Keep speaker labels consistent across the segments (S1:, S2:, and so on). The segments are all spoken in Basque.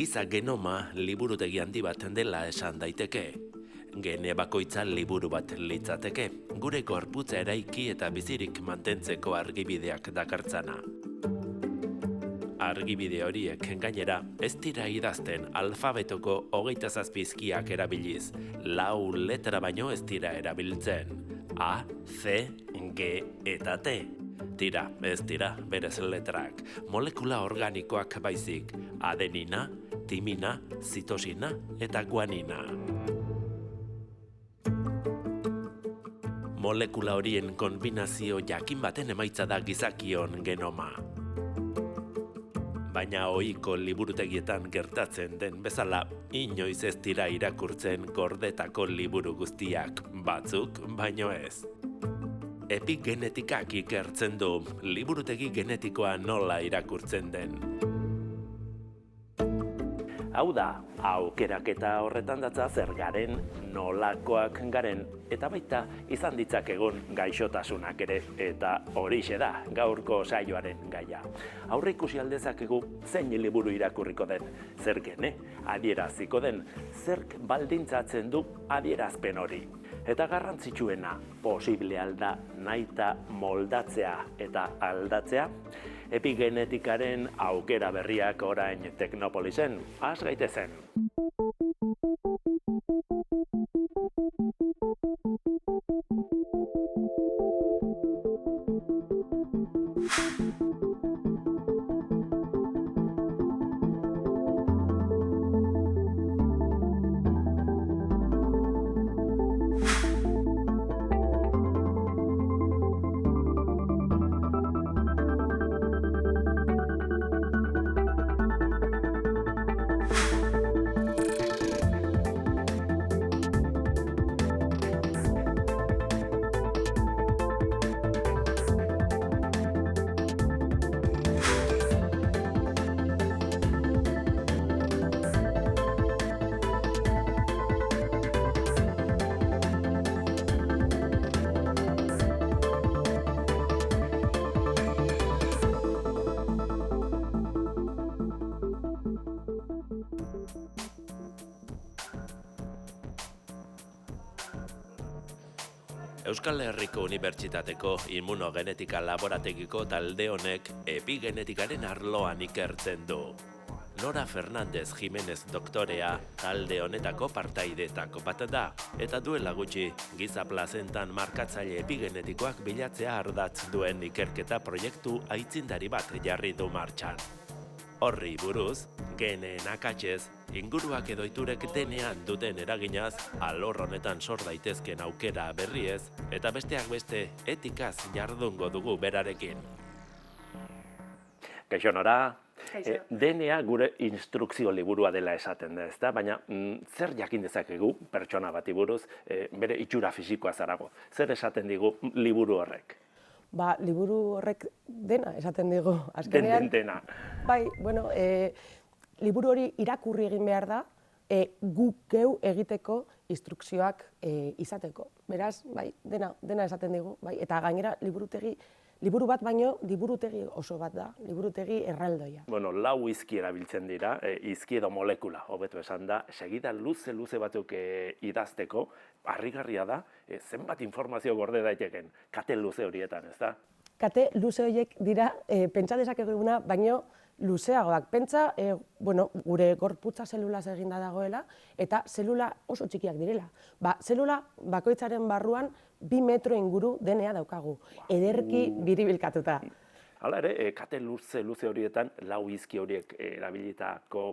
S1: Giza genoma liburutegi handi bat dela esan daiteke. Gene bakoitza liburu bat litzateke, gure gorputza eraiki eta bizirik mantentzeko argibideak dakartzana. Argibide horiek gainera ez dira idazten alfabetoko 27 hizkiak erabiliz, 4 letra baino ez dira erabiltzen. A, C, G eta T. Tira, ez dira berez letrak, molekula organikoak baizik, adenina, timina, zitosina eta guanina. Molekula horien konbinazio jakin baten emaitza da gizakion genoma. Baina ohiko liburutegietan gertatzen den bezala, inoiz ez dira irakurtzen gordetako liburu guztiak, batzuk baino ez. Epigenetikak ikertzen du liburutegi genetikoa nola irakurtzen den. Hau da, aukeraketa horretan datza zer garen, nolakoak garen, eta baita izan ditzakegun gaixotasunak ere, eta horixe da gaurko saioaren gaia. Aurreikusi aldezakegu zein liburu irakurriko den, zer gene adieraziko den, zerk baldintzatzen du adierazpen hori. Eta garrantzitsuena, posible alda nahita moldatzea eta aldatzea, epigenetikaren aukera berriak orain Teknopolisen, has gaitezen. Euskal Herriko Unibertsitateko Immunogenetika Laborategiko talde honek epigenetikaren arloan ikertzen du. Nora Fernández Jiménez doktorea talde honetako partaideetako bat da, eta duela gutxi giza plazentan markatzaile epigenetikoak bilatzea ardatz duen ikerketa proiektu aitzindari bat jarri du martxan. Horri buruz, geneen akatsez, inguruak edo iturek denean duten eraginaz, alor honetan sor daitezken aukera berriez, eta besteak beste etikaz jardungo dugu berarekin. Kaixo Nora, DNA gure instrukzio liburua dela esaten da, ezta? Baina zer jakin dezakegu pertsona bati buruz, bere itxura fisikoa zarago? Zer esaten digu liburu horrek?
S2: Liburu horrek dena esaten digu. Azkenean,
S1: dena.
S2: Bai, bueno, liburu hori irakurri egin behar da, guk geu egiteko instrukzioak izateko. Beraz, bai, dena esaten digu, bai, eta gainera liburu bat baino, liburutegi oso bat da, liburutegi erraldoia.
S1: Bueno, 4 hizki erabiltzen dira, hizki edo molekula, hobeto esan da, segida luze batzuk idazteko, harrigarria da, zenbat informazio gorde daiteken, kate luze horietan, ez da?
S2: Kate luze horiek dira, pentsa dezakeguna, baino luzeagoak. Pentsa, gure gorputza zelulaz eginda dagoela, eta zelula oso txikiak direla. Zelula bakoitzaren barruan 2 metro inguru DNA daukagu, ederki biribilkatuta.
S1: Hala ere, kate luze horietan, 4 hizki horiek erabilitako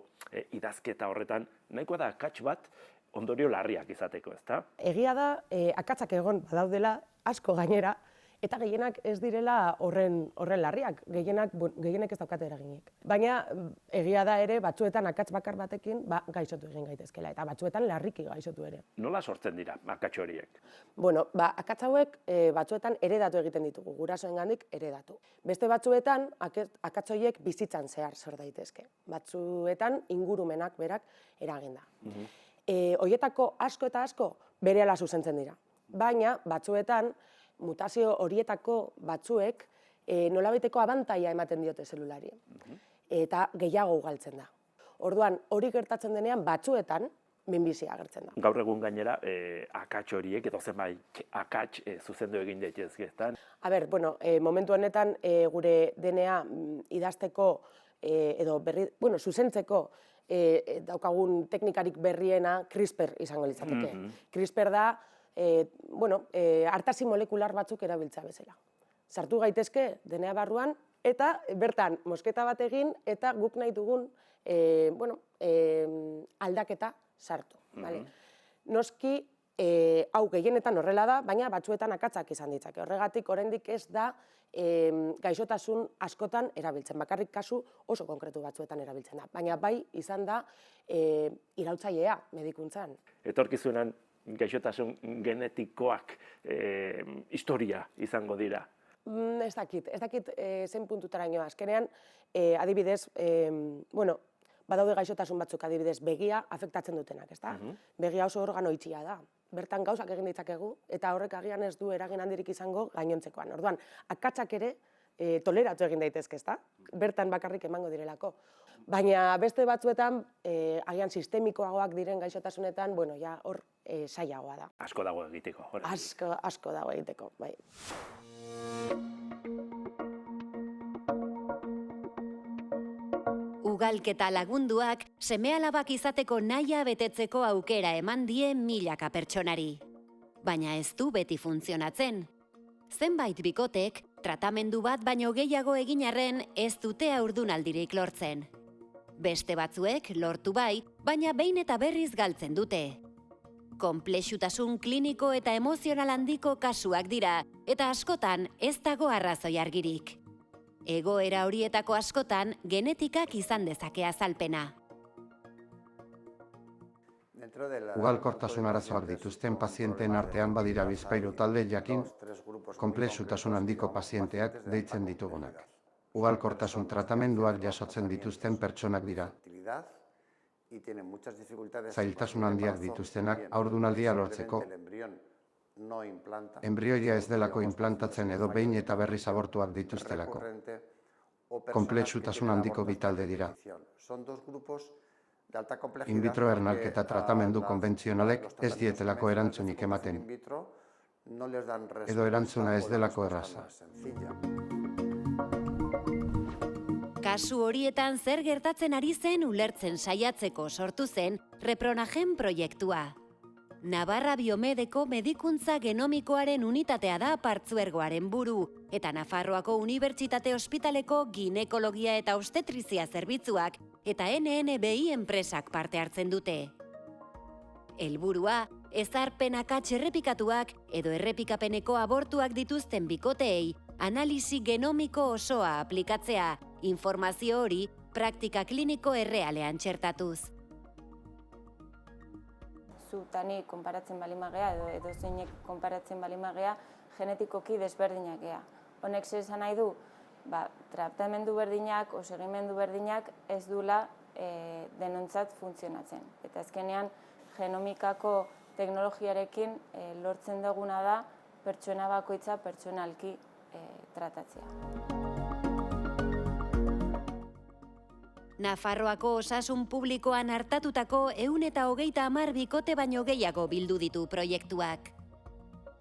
S1: idazketa horretan, nahikoa da akats bat ondorio larriak izateko, ezta?
S2: Egia da, akatsak egon badaudela, asko gainera, eta gehienak ez direla horren larriak, gehienek ez daukate eraginik. Baina egia da ere, batzuetan akats bakar batekin gaixotu egin gaitezkela, eta batzuetan larriki gaixotu ere.
S1: Nola sortzen dira akats horiek?
S2: Bueno, akats hauek batzuetan eredatu egiten ditugu, gurasoengandik eredatu. Beste batzuetan akats horiek bizitzan zehar sor daitezke. Batzuetan ingurumenak berak eraginda. Horietako asko eta asko berehala zuzentzen dira. Baina batzuetan mutazio horietako batzuek nolabaiteko abantaila ematen diote zelulari. Eta gehiago ugaltzen da. Orduan, hori gertatzen denean batzuetan minbizia agertzen da.
S1: Gaur egun gainera, akats horiek edo zenbait akats zuzendu egin daitezke, ezta?
S2: Momentu honetan gure DNA idazteko edo zuzentzeko daukagun teknikarik berriena CRISPR izango litzateke. CRISPR da artasi molekular batzuk erabiltza bezala. Sartu gaitezke DNA barruan eta bertan mosketa bat egin eta guk nahi dugun aldaketa sartu. Noski, hau gehienetan horrela da, baina batzuetan akatsak izan ditzake. Horregatik oraindik ez da gaixotasun askotan erabiltzen. Bakarrik kasu oso konkretu batzuetan erabiltzen da. Baina bai izan da iraultzailea medikuntzan.
S1: Etorkizunan gaixotasun genetikoak historia izango dira.
S2: Ez dakit zen puntutaraino. Azkenean, adibidez, badaude gaixotasun batzuk adibidez begia afektatzen dutenak, ezta? Begia oso organo itxia da. Bertan gauzak egin ditzakegu eta horrek agian ez du eragin handirik izango gainontzekoan. Orduan, akatsak ere toleratu egin daitezke, ezta? Bertan bakarrik emango direlako. Baina beste batzuetan, agian sistemikoagoak diren gaixotasunetan, hor zailagoa da.
S1: Asko dago egiteko.
S2: Asko dago egiteko, bai.
S3: Ugalketa lagunduak seme-alabak izateko nahia betetzeko aukera eman die milaka pertsonari. Baina ez du beti funtzionatzen. Zenbait bikotek, tratamendu bat baino gehiago egin arren ez dute haurdunaldirik lortzen. Beste batzuek lortu bai, baina behin eta berriz galtzen dute. Konplexutasun kliniko eta emozional handiko kasuak dira, eta askotan ez dago arrazoi argirik. Egoera horietako askotan genetikak izan dezake azalpena.
S4: Ugalkortasun arazoak dituzten pazienteen artean badira bizpahiru talde jakin, konplexutasun handiko pazienteak deitzen ditugunak. Ugalkortasun tratamenduak jasotzen dituzten pertsonak dira. Zailtasun handiak dituztenak haurdunaldia lortzeko. Enbrioia ez delako inplantatzen edo behin eta berriz abortuak dituztelako. Konplexutasun handiko bitalde dira. In vitro ernalketa tratamendu konbentzionalek ez dietelako erantzunik ematen. Edo erantzuna ez delako erraza.
S3: Kasu horietan zer gertatzen ari zen ulertzen saiatzeko sortu zen Repronagen proiektua. Navarra Biomedeko medikuntza genomikoaren unitatea da partzuergoaren buru, eta Nafarroako Unibertsitate Ospitaleko ginekologia eta obstetrizia zerbitzuak eta NNBI enpresak parte hartzen dute. Helburua, ezarpen akats errepikatuak edo errepikapeneko abortuak dituzten bikoteei analisi genomiko osoa aplikatzea, informazio hori praktika kliniko errealean txertatuz.
S5: Zutani konparatzen balimagea edo zeinek konparatzen balimagea genetikoki desberdinak gea. Honek zer esan nahi du, tratamendu berdinak, segimendu berdinak ez dula denontzat funtzionatzen. Eta azkenean genomikako teknologiarekin lortzen duguna da pertsona bakoitza pertsonalki tratatzea.
S3: Nafarroako osasun publikoan hartatutako 130 bikote baino gehiago bildu ditu proiektuak.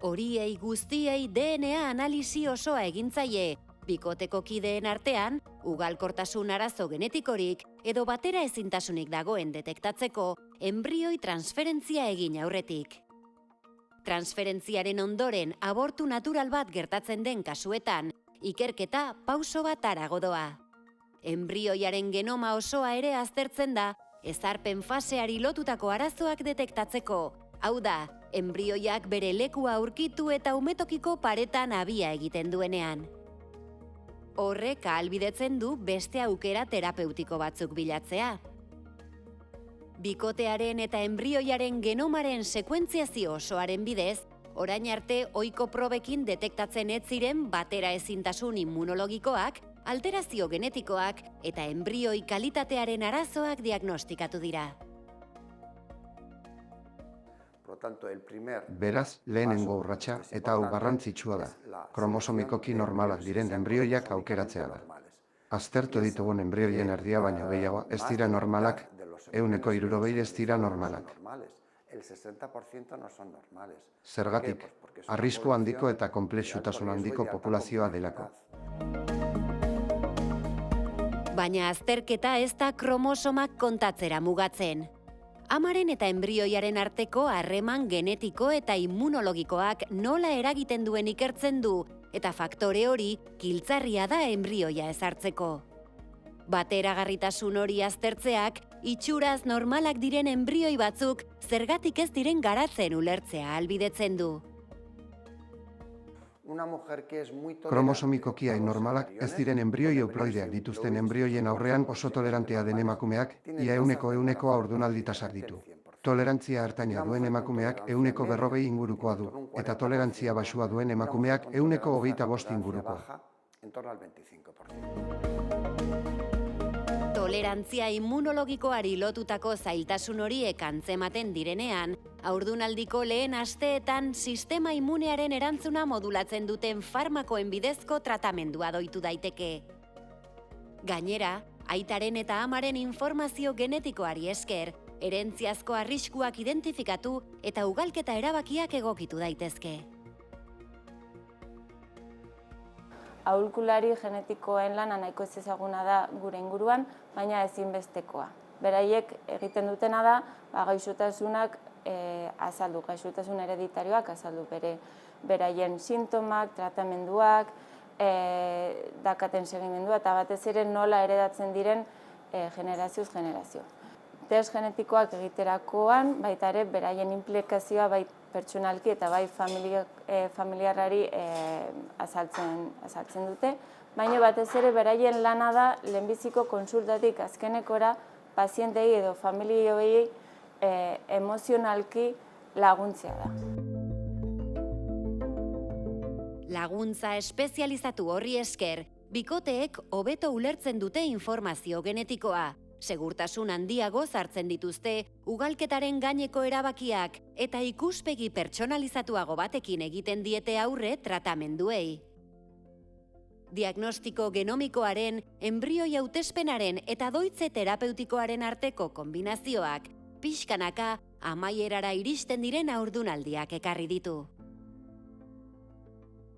S3: Horiei guztiei DNA analisi osoa egintzaie, bikoteko kideen artean, ugalkortasun arazo genetikorik edo batera ezintasunik dagoen detektatzeko, enbrioi transferentzia egin aurretik. Transferentziaren ondoren abortu natural bat gertatzen den kasuetan, ikerketa pauso bat harago doa. Enbrioiaren genoma osoa ere aztertzen da, ezarpen faseari lotutako arazoak detektatzeko, Hau da, enbrioiak bere lekua aurkitu eta umetokiko paretan abia egiten duenean. Horrek ahalbidetzen du beste aukera terapeutiko batzuk bilatzea. Bikotearen eta enbrioiaren genomaren sekuentziazio osoaren bidez, orain arte ohiko probekin detektatzen ez ziren batera ezintasun immunologikoak, alterazio genetikoak eta enbrioi kalitatearen arazoak diagnostikatu dira.
S4: Beraz, lehenengo urratsa eta hau garrantzitsua da. Kromosomikoki normalak diren enbrioiak aukeratzea da. Aztertu ditugun enbrioien erdia baino gehiago ez dira normalak, 60% ez dira normalak. Zergatik, arrisku handiko eta konplexutasun handiko populazioa delako.
S3: Baina azterketa ez da kromosomak kontatzera mugatzen. Amaren eta enbrioiaren arteko harreman genetiko eta immunologikoak nola eragiten duen ikertzen du, eta faktore hori giltzarria da enbrioia ezartzeko. Bateragarritasun hori aztertzeak, itxuraz normalak diren enbrioi batzuk zergatik ez diren garatzen ulertzea ahalbidetzen du.
S4: Kromosomikoki normalak ez diren enbrioi euploideak dituzten enbrioien aurrean oso tolerantea den emakumeak ia 100% haurdunaldi tasak ditu. Tolerantzia ertaina duen emakumeak 140 ingurukoa du, eta tolerantzia baxua duen emakumeak 125 ingurukoa.
S3: Tolerantzia immunologikoari lotutako zailtasun horiek antzematen direnean, haurdunaldiko lehen asteetan sistema immunearen erantzuna modulatzen duten farmakoen bidezko tratamendua doitu daiteke. Gainera, aitaren eta amaren informazio genetikoari esker, herentziazko arriskuak identifikatu eta ugalketa erabakiak egokitu daitezke.
S5: Aholkulari genetikoen lana nahiko ez ezaguna da gure inguruan, baina ezinbestekoa. Beraiek egiten dutena da, gaixotasunak azaldu, gaixotasun hereditarioak azaldu beraien sintomak, tratamenduak, dakaten segimendua eta batez ere nola heredatzen diren generazioz generazio. Test genetikoak egiterakoan, baita ere beraien implikazioa bai pertsonalki eta bai familiarrari azaltzen dute, baina batez ere beraien lana da lehenbiziko konsultatik azkenekora pazientei edo familioei emozionalki laguntzea da.
S3: Laguntza espezializatu horri esker, bikoteek hobeto ulertzen dute informazio genetikoa. Segurtasun handiago hartzen dituzte, ugalketaren gaineko erabakiak eta ikuspegi pertsonalizatuago batekin egiten diete aurre tratamenduei. Diagnostiko genomikoaren, enbrioi hautespenaren eta doitze terapeutikoaren arteko kombinazioak, pixkanaka amaierara iristen diren haurdunaldiak ekarri ditu.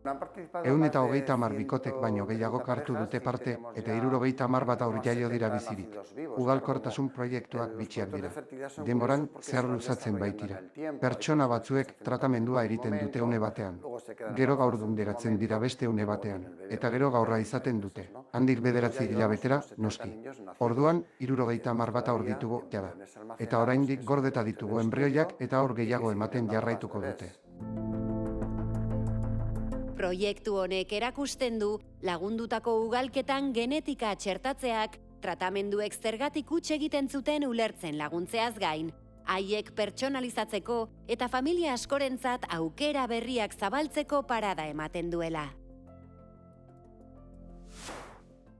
S4: 130 bikotek baino gehiago hartu dute parte eta 70 bat haur jaio dira bizirik. Ugalkortasun proiektuak bitxiak dira. Denboran zehar luzatzen baitira. Pertsona batzuek tratamendua egiten dute une batean. Gero gaurdun geratzen dira beste une batean. Eta gero gaurra izaten dute. Handik 9 hilabetera, noski. Orduan, 70 bat haur ditugu jada. Eta oraindik gordeta ditugu enbrioiak eta haur gehiago ematen jarraituko dute.
S3: Proiektu honek erakusten du, lagundutako ugalketan genetika txertatzeak, tratamenduek zergatik huts egiten zuten ulertzen laguntzeaz gain, haiek pertsonalizatzeko eta familia askorentzat aukera berriak zabaltzeko parada ematen duela.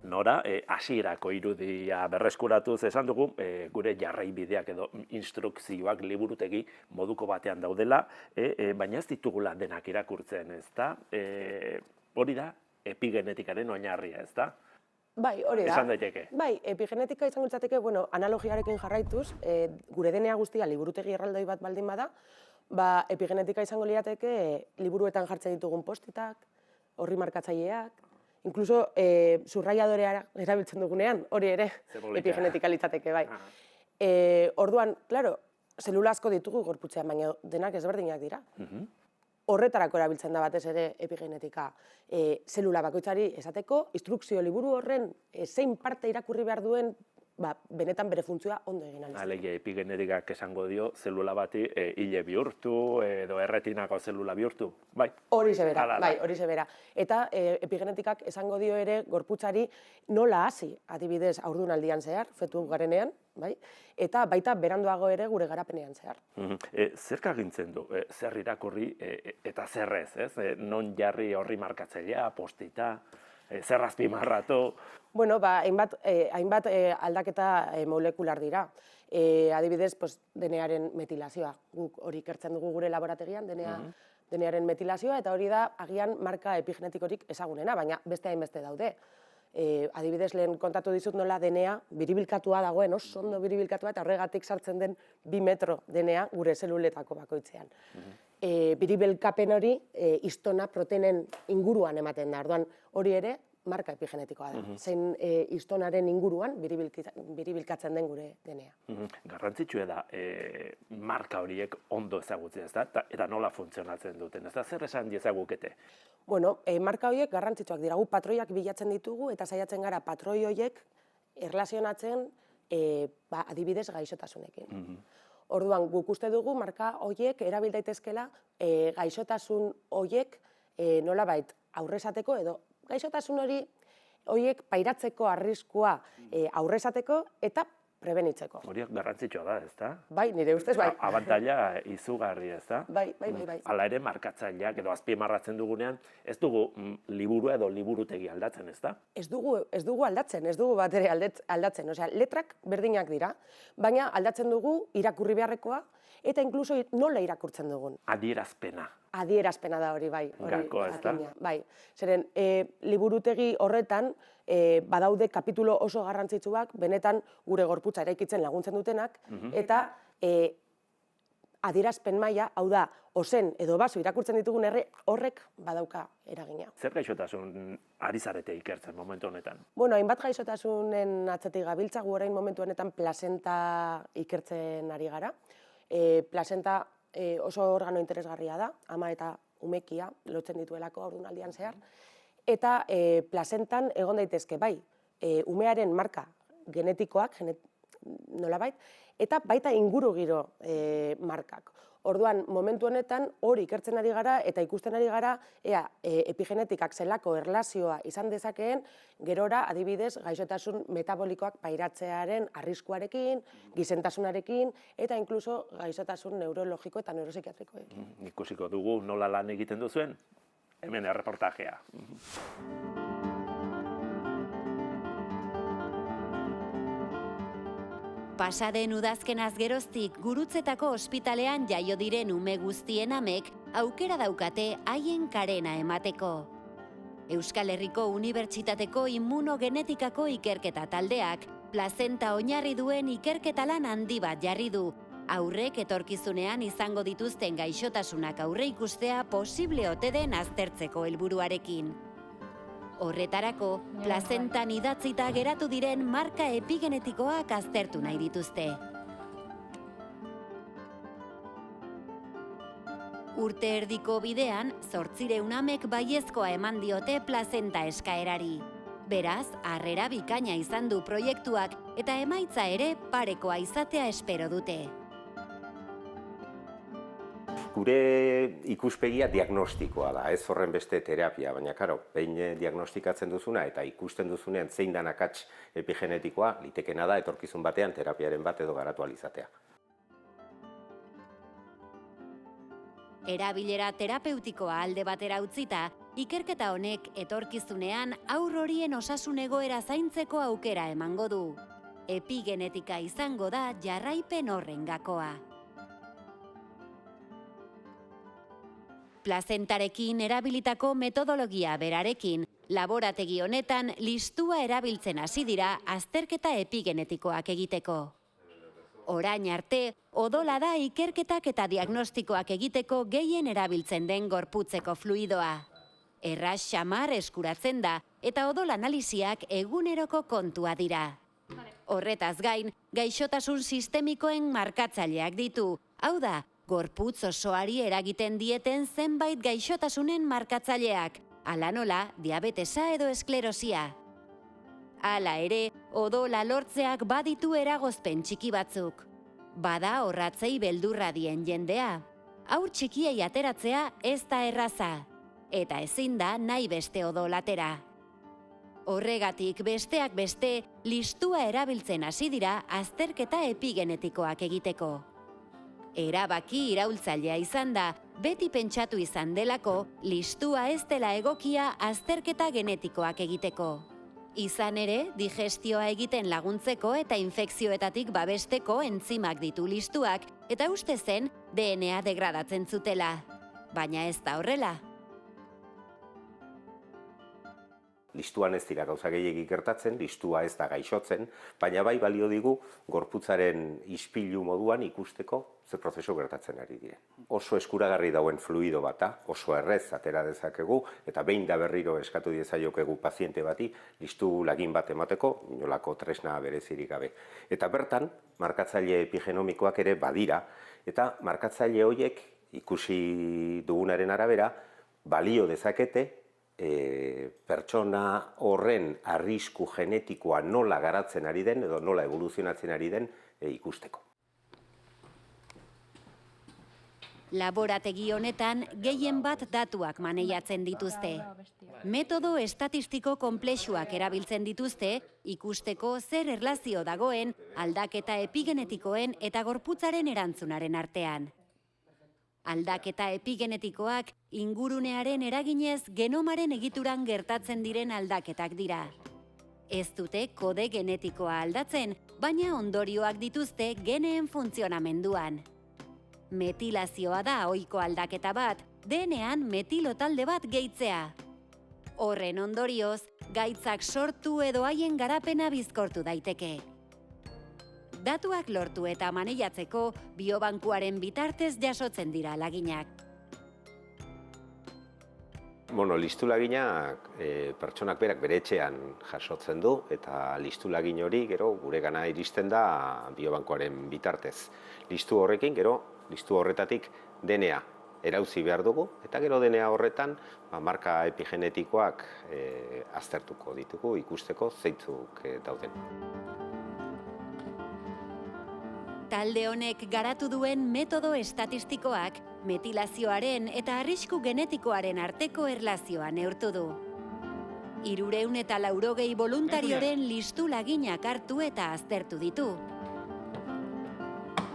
S1: Nora, hasierako irudia berreskuratuz esan dugu, gure jarraibideak edo instrukzioak liburutegi moduko batean daudela, baina ez ditugula denak irakurtzen, ezta? Hori da, epigenetikaren oinarria, ezta?
S2: Bai, hori da.
S1: Esan daiteke.
S2: Bai, epigenetika izango litzateke, analogiarekin jarraituz, gure DNA guztia liburutegi erraldoi bat baldin bada, epigenetika izango lirateke liburuetan jartzen ditugun postitak, horri markatzaileak, inkluso subraiadorea erabiltzen dugunean, hori ere epigenetika litzateke, bai. Orduan, klaro, zelula asko ditugu gorputzean, baina denak ezberdinak dira. Horretarako erabiltzen da batez ere epigenetika. Zelula bakoitzari esateko, instrukzio liburu horren zein parte irakurri behar duen benetan bere funtzioa ondo egin ahal izateko.
S1: Alegia, epigenetikak esango dio, zelula bati hile bihurtu edo erretinako zelula bihurtu. Bai.
S2: Horixe bera,
S1: Hala da.
S2: bai, horixe bera. Eta epigenetikak esango dio ere gorputzari nola hasi, adibidez, haurdunaldian zehar, fetu garenean, bai? Eta baita beranduago ere gure garapenean zehar.
S1: Zer kagintzen du, zer irakurri eta zer ez? Non jarri horri markatzailea, postita, zer azpimarratu?
S2: Bueno, hainbat aldaketa molekular dira. Adibidez, DNA-aren metilazioa. Guk hori ikertzen dugu gure laborategian, DNA-aren metilazioa, eta hori da agian marka epigenetikorik ezagunena, baina beste hainbeste daude. Adibidez, lehen kontatu dizut nola DNA biribilkatua dagoen, oso ondo biribilkatua, eta horregatik sartzen den 2 metro DNA gure zeluletako bakoitzean. Biribilkapen hori histona proteinen inguruan ematen da, orduan hori ere marka epigenetikoa da. Zein histonaren inguruan biribilkatzen den gure DNA.
S1: Garrantzitsua da marka horiek ondo ezagutzea, ez da? Eta nola funtzionatzen duten, ez da? Zer esan diezagukete?
S2: Bueno, marka horiek garrantzitsuak dira, gu patroiak bilatzen ditugu eta saiatzen gara patroi horiek erlazionatzen adibidez gaixotasunekin. Orduan, guk uste dugu marka horiek erabil daitezkela gaixotasun horiek nolabait aurrezateko edo gaixotasun horiek pairatzeko arriskua aurrezateko eta prebenitzeko.
S1: Horiek garrantzitsua da, ez da?
S2: Bai, nire ustez bai.
S1: Abantaila izugarri, ez da?
S2: Bai.
S1: Hala ere, markatzaileak edo azpimarratzen dugunean, ez dugu liburua edo liburutegi aldatzen, ez da?
S2: Ez dugu aldatzen, ez dugu bat ere aldatzen. Osea, letrak berdinak dira, baina aldatzen dugu irakurri beharrekoa eta inkluso nola irakurtzen dugun.
S1: Adierazpena.
S2: Adierazpena da hori, bai.
S1: Gakoa, ez da?
S2: Bai, zeren, liburutegi horretan badaude kapitulo oso garrantzitsuak, benetan gure gorputza eraikitzen laguntzen dutenak, eta adierazpen maila, hau da, ozen edo baso irakurtzen ditugun horrek badauka eragina.
S1: Zer gaixotasun ari zarete ikertzen momentu honetan?
S2: Bueno, hainbat gaixotasunen atzetik gabiltza, gu orain momentu honetan plazenta ikertzen ari gara. Plazenta oso organo interesgarria da, ama eta umekia lotzen dituelako haurdunaldian zehar, eta plazentan egon daitezke bai, umearen marka genetikoak, nolabait, eta baita ingurugiro markak. Orduan, momentu honetan hori ikertzen ari gara eta ikusten ari gara ea epigenetikak zelako erlazioa izan dezakeen gerora adibidez gaixotasun metabolikoak pairatzearen arriskuarekin, gizentasunarekin eta inkluso gaixotasun neurologiko eta neuropsikiatrikoekin.
S1: Ikusiko dugu nola lan egiten duzuen, hemen erreportajea.
S3: Pasaden udazkenaz geroztik gurutzetako ospitalean jaio diren ume guztien amek aukera daukate haien karena emateko. Euskal Herriko Unibertsitateko Immunogenetikako ikerketa taldeak plazenta oinarri duen ikerketa lan handi bat jarri du, aurrek etorkizunean izango dituzten gaixotasunak aurre ikustea posible ote den aztertzeko helburuarekin. Horretarako, plazentan idatzita geratu diren marka epigenetikoak aztertu nahi dituzte. Urte erdiko bidean, 800 amek baiezkoa eman diote plazenta eskaerari. Beraz, harrera bikaina izan du proiektuak eta emaitza ere parekoa izatea espero dute.
S6: Gure ikuspegia diagnostikoa da, ez horren beste terapia, baina karo, behin diagnostikatzen duzuna eta ikusten duzunean zein dan akats epigenetikoa, litekena da etorkizun batean terapiaren bat edo garatu ahal izatea.
S3: Erabilera terapeutikoa alde batera utzita, ikerketa honek etorkizunean haur horien osasun egoera zaintzeko aukera emango du. Epigenetika izango da jarraipen horren gakoa. Plazentarekin erabilitako metodologia berarekin, laborategi honetan listua erabiltzen hasi dira azterketa epigenetikoak egiteko. Orain arte, odola da ikerketak eta diagnostikoak egiteko gehien erabiltzen den gorputzeko fluidoa. Erraz xamar eskuratzen da eta odol analisiak eguneroko kontua dira. Horretaz gain, gaixotasun sistemikoen markatzaileak ditu, hau da, gorputz osoari eragiten dieten zenbait gaixotasunen markatzaileak, hala nola, diabetesa edo esklerosia. Hala ere, odola lortzeak baditu eragozpen txiki batzuk. Bada orratzei beldurra dien jendea. Haur txikiei ateratzea ez da erraza. Eta ezin da nahi beste odol atera. Horregatik besteak beste, listua erabiltzen hasi dira azterketa epigenetikoak egiteko. Erabaki iraultzailea izan da, beti pentsatu izan delako, listua ez dela egokia azterketa genetikoak egiteko. Izan ere, digestioa egiten laguntzeko eta infekzioetatik babesteko entzimak ditu listuak, eta uste zen DNA degradatzen zutela. Baina ez da horrela.
S6: Listuan ez dira gauza gehiegi gertatzen, listua ez da gaixotzen, baina bai balio digu gorputzaren ispilu moduan ikusteko ze prozesu gertatzen ari diren. Oso eskuragarri dauen fluido bata, oso errez atera dezakegu, eta behin da berriro eskatu diezaiokegu paziente bati listu lagin bat emateko, inolako tresna berezirik gabe. Eta bertan, markatzaile epigenomikoak ere badira, eta markatzaile horiek ikusi dugunaren arabera, balio dezakete pertsona horren arrisku genetikoa nola garatzen ari den edo nola evoluzionatzen ari den ikusteko.
S3: Laborategi honetan gehien bat datuak maneiatzen dituzte. Metodo estatistiko konplexuak erabiltzen dituzte ikusteko zer erlazio dagoen aldaketa epigenetikoen eta gorputzaren erantzunaren artean. Aldaketa epigenetikoak ingurunearen eraginez genomaren egituran gertatzen diren aldaketak dira. Ez dute kode genetikoa aldatzen, baina ondorioak dituzte geneen funtzionamenduan. Metilazioa da ohiko aldaketa bat, DNA-an metilo talde bat gehitzea. Horren ondorioz, gaitzak sortu edo haien garapena bizkortu daiteke. Datuak lortu eta maneiatzeko biobankuaren bitartez jasotzen dira laginak.
S6: Listu laginak pertsonak berak bere etxean jasotzen du eta listu lagin hori gero guregana iristen da biobankuaren bitartez. Listu horrekin gero listu horretatik DNA erauzi behar dugu eta gero DNA horretan marka epigenetikoak aztertuko ditugu ikusteko zeintzuk dauden.
S3: Talde honek garatu duen metodo estatistikoak metilazioaren eta arrisku genetikoaren arteko erlazioa neurtu du. 380 voluntarioren listu laginak hartu eta aztertu ditu.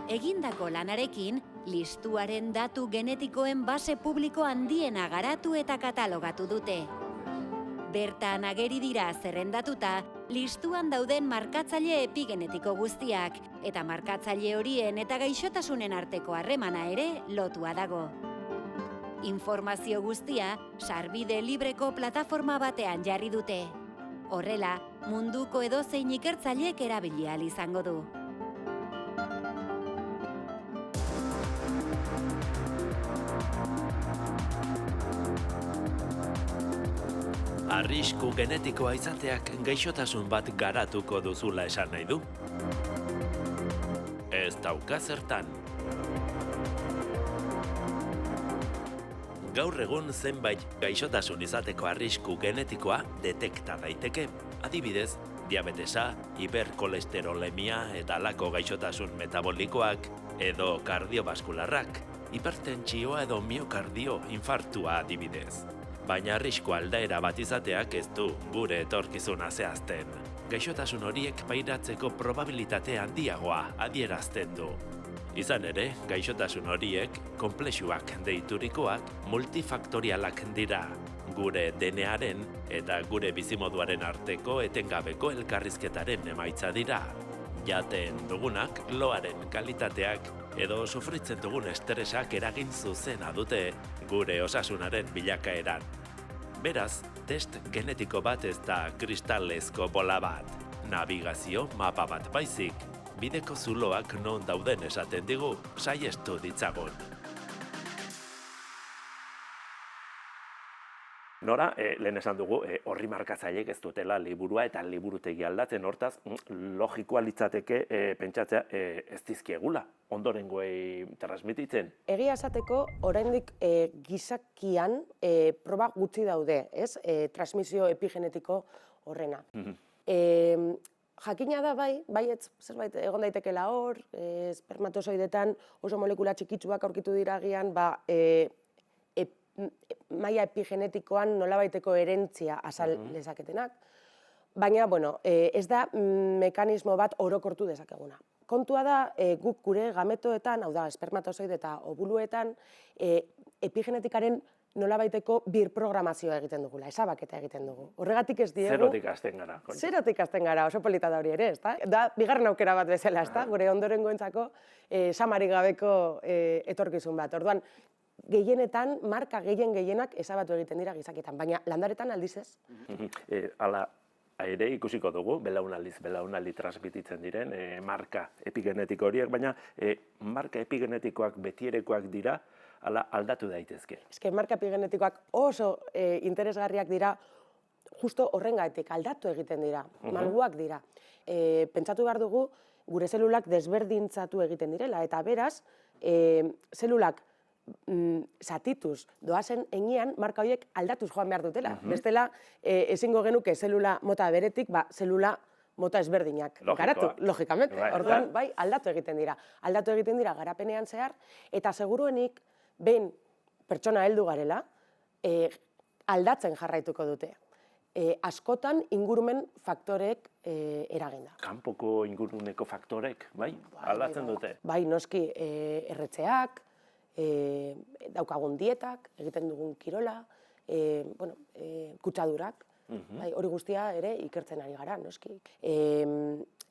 S3: Egindako lanarekin, listuaren datu genetikoen base publiko handiena garatu eta katalogatu dute. Bertan ageri dira zerrendatuta, listuan dauden markatzaile epigenetiko guztiak, eta markatzaile horien eta gaixotasunen arteko harremana ere lotua dago. Informazio guztia sarbide libreko plataforma batean jarri dute. Horrela, munduko edozein ikertzailek erabili ahal izango du.
S1: Arrisku genetikoa izateak gaixotasun bat garatuko duzula esan nahi du? Ez dauka zertan. Gaur egun zenbait gaixotasun izateko arrisku genetikoa detekta daiteke. Adibidez, diabetesa, hiperkolesterolemia eta halako gaixotasun metabolikoak edo kardiobaskularrak, hipertentsioa edo miokardio infartua adibidez. Baina arrisku aldaera bat izateak ez du gure etorkizuna zehazten. Gaixotasun horiek pairatzeko probabilitate handiagoa adierazten du. Izan ere, gaixotasun horiek, konplexuak deiturikoak, multifaktorialak dira. Gure DNA-aren eta gure bizimoduaren arteko etengabeko elkarrizketaren emaitza dira. Jaten dugunak, loaren kalitateak edo sufritzen dugun estresak eragin zuzena dute gure osasunaren bilakaeran. Beraz, test genetiko bat ez da kristalezko bola bat. Nabigazio mapa bat baizik. Bideko zuloak non dauden esaten digu, saihestu ditzagun. Nora, lehen esan dugu, horri markatzailek ez dutela liburua eta liburutegi aldatzen, hortaz, logikoa litzateke pentsatzea ez dizkiegula, ondorengoei transmititzen.
S2: Egia esateko, oraindik gizakian proba gutxi daude, ez? Transmisio epigenetiko horrena. Jakina da baietz zerbait egon daitekeela hor, espermatozoidetan oso molekula txikitsuak aurkitu dira agian, maila epigenetikoan nolabaiteko herentzia azal dezaketenak, baina, ez da mekanismo bat orokortu dezakeguna. Kontua da, guk gure gametoetan, hau da, espermatozoide eta obuluetan, epigenetikaren nolabaiteko birprogramazioa egiten dugula, ezabaketa egiten dugu. Horregatik ez diegu...
S7: Zerotik hasten gara.
S2: Zerotik hasten gara, oso polita da hori ere, ezta? Da, bigarren aukera bat bezala, ezta? Gure ondorengoentzako samarik gabeko etorkizun bat. Orduan, gehienetan, marka gehienak ezabatu egiten dira gizakietan, baina landaretan aldiz ez.
S7: Hala, ere ikusiko dugu, belaunaldi transmititzen diren marka epigenetiko horiek, baina marka epigenetikoak betierekoak dira, hala aldatu daitezke.
S2: Eske marka epigenetikoak oso interesgarriak dira, justo horrengatik aldatu egiten dira, malguak dira. Pentsatu behar dugu, gure zelulak desberdintzatu egiten direla, eta beraz, zelulak zatituz doazen enean, marka horiek aldatuz joan behar dutela. Bestela, ezingo genuke zelula mota beretik, zelula mota ezberdinak garatu, logikamente. Orduan, aldatu egiten dira. Aldatu egiten dira garapenean zehar, eta seguruenik, behin pertsona heldu garela, aldatzen jarraituko dute. Askotan ingurumen faktorek eraginda.
S7: Kanpoko inguruneko faktorek, aldatzen dute.
S2: Bai, noski erretzeak, daukagun dietak, egiten dugun kirola, kutsadurak, hori guztia ere ikertzen ari gara, noski.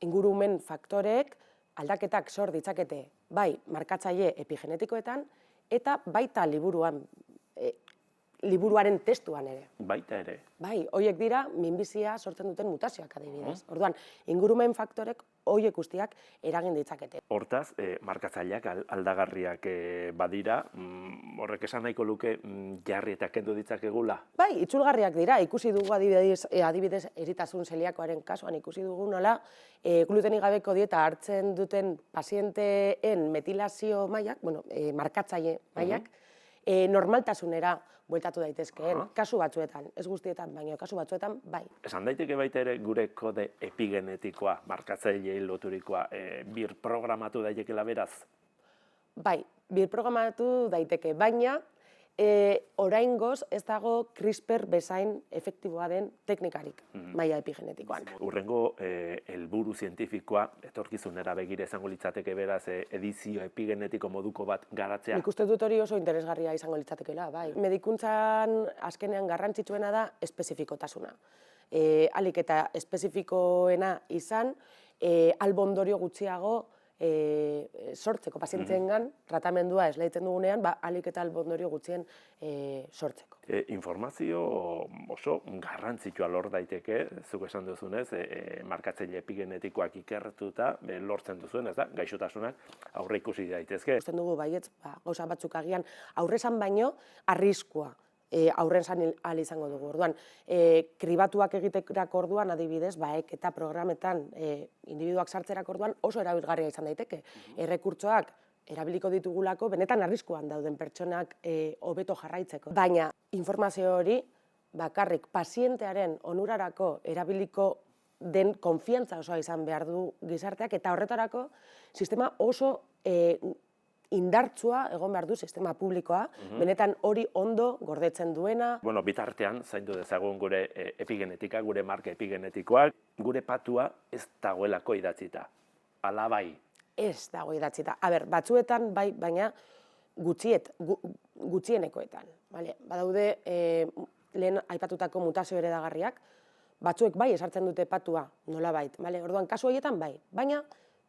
S2: Ingurumen faktorek aldaketak sor ditzakete, bai, markatzaile epigenetikoetan, eta baita liburuaren testuan ere.
S7: Baita ere.
S2: Bai, horiek dira minbizia sortzen duten mutazioak adibidez. Orduan, ingurumen faktorek horiek guztiak eragin ditzakete.
S7: Hortaz, markatzaileak aldagarriak badira, horrek esan nahiko luke jarri eta kendu ditzakegula?
S2: Bai, itzulgarriak dira, ikusi dugu adibidez eritasun zeliakoaren kasuan ikusi dugu nola, glutenik gabeko dieta hartzen duten pazienteen metilazio mailak, markatzaile mailak, normaltasunera bueltatu daitezkeen, kasu batzuetan, ez guztietan, baina kasu batzuetan, bai.
S7: Esan daiteke baita ere gure kode epigenetikoa, markatzailei loturikoa, birprogramatu daitekela beraz?
S2: Bai, birprogramatu daiteke, baina oraingoz ez dago CRISPR bezain efektiboa den teknikarik maila epigenetikoan.
S7: Hurrengo helburu zientifikoa etorkizunera begira izango litzateke beraz edizio epigenetiko moduko bat garatzea.
S2: Nik uste dut hori oso interesgarria izango litzatekeela, bai. Medikuntzan azkenean garrantzitsuena da espezifikotasuna. Ahalik eta espezifikoena izan, albondorio gutxiago sortzeko, pazienteengan tratamendua esleitzen dugunean, ahalik eta albondorio gutxien sortzeko.
S7: Informazio oso garrantzitsua lor daiteke, zuk esan duzunez, markatzaile epigenetikoak ikertuta lortzen duzuen, ez da, gaixotasunak aurre ikusi daitezke.
S2: Usten dugu baietz, gauza batzuk agian aurrezan baino arriskua aurren zan ahal izango dugu. Orduan, kribatuak egiterak orduan adibidez, eta programetan individuak sartzerak orduan oso erabilgarria izan daiteke. Errekurtsoak erabiliko ditugulako, benetan arriskuan dauden pertsonak hobeto jarraitzeko. Baina informazio hori bakarrik pazientearen onurarako erabiliko den konfiantza osoa izan behar du gizarteak, eta horretarako sistema oso indartsua egon behar du sistema publikoa, benetan hori ondo gordetzen duena.
S7: Bitartean, zaindu dezagun gure epigenetika, gure marka epigenetikoak, gure patua ez dagoelako idatzita. Ala bai?
S2: Ez dago idatzita. Batzuetan bai, baina gutxienekoetan. Badaude lehen aipatutako mutazio eredagarriak, batzuek bai esartzen dute patua nolabait. Orduan, kasu horietan bai, baina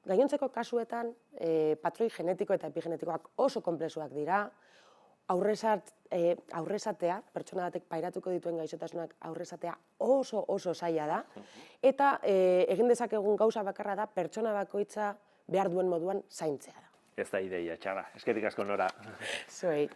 S2: gainontzeko kasuetan patroi genetiko eta epigenetikoak oso konplexuak dira, aurrezatea, pertsona batek pairatuko dituen gaixotasunak aurrezatea oso zaila da, eta egin dezakegun gauza bakarra da pertsona bakoitza behar duen moduan zaintzea da.
S7: Ez da ideia txarra. Eskerrik asko, Nora.
S2: Zuei.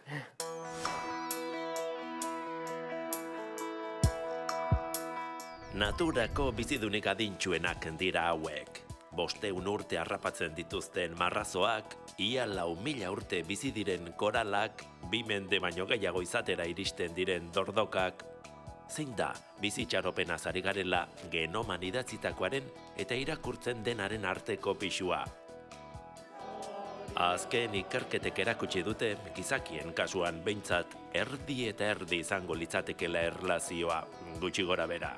S1: Naturako bizidunik adintsuenak dira hauek. 500 urte harrapatzen dituzten marrazoak, ia 4.000 urte bizi diren koralak, 2 mende baino gehiago izatera iristen diren dordokak, Zein da bizitxaropenaz ari garela genoman idatzitakoaren eta irakurtzen denaren arteko pisua. Azken ikerketek erakutsi dute, gizakien kasuan behintzat erdi eta erdi izango litzatekela erlazioa, gutxi gora bera.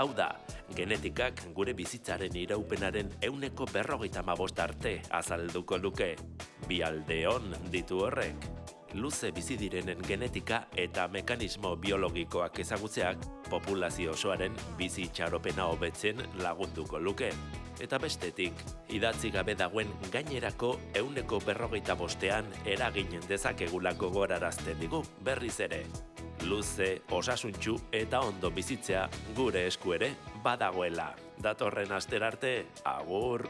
S1: Hau da, genetikak gure bizitzaren iraupenaren 45% arte azalduko luke. Bi alde on ditu horrek. Luze bizi direnen genetika eta mekanismo biologikoak ezagutzeak populazio osoaren bizi itxaropena hobetzen lagunduko luke. Eta bestetik, idatzi gabe dagoen gainerako 45%an eragin dezakegulako gogorarazten digu berriz ere. Luze, osasuntsu eta ondo bizitzea gure esku ere badagoela. Datorren astera arte, agur!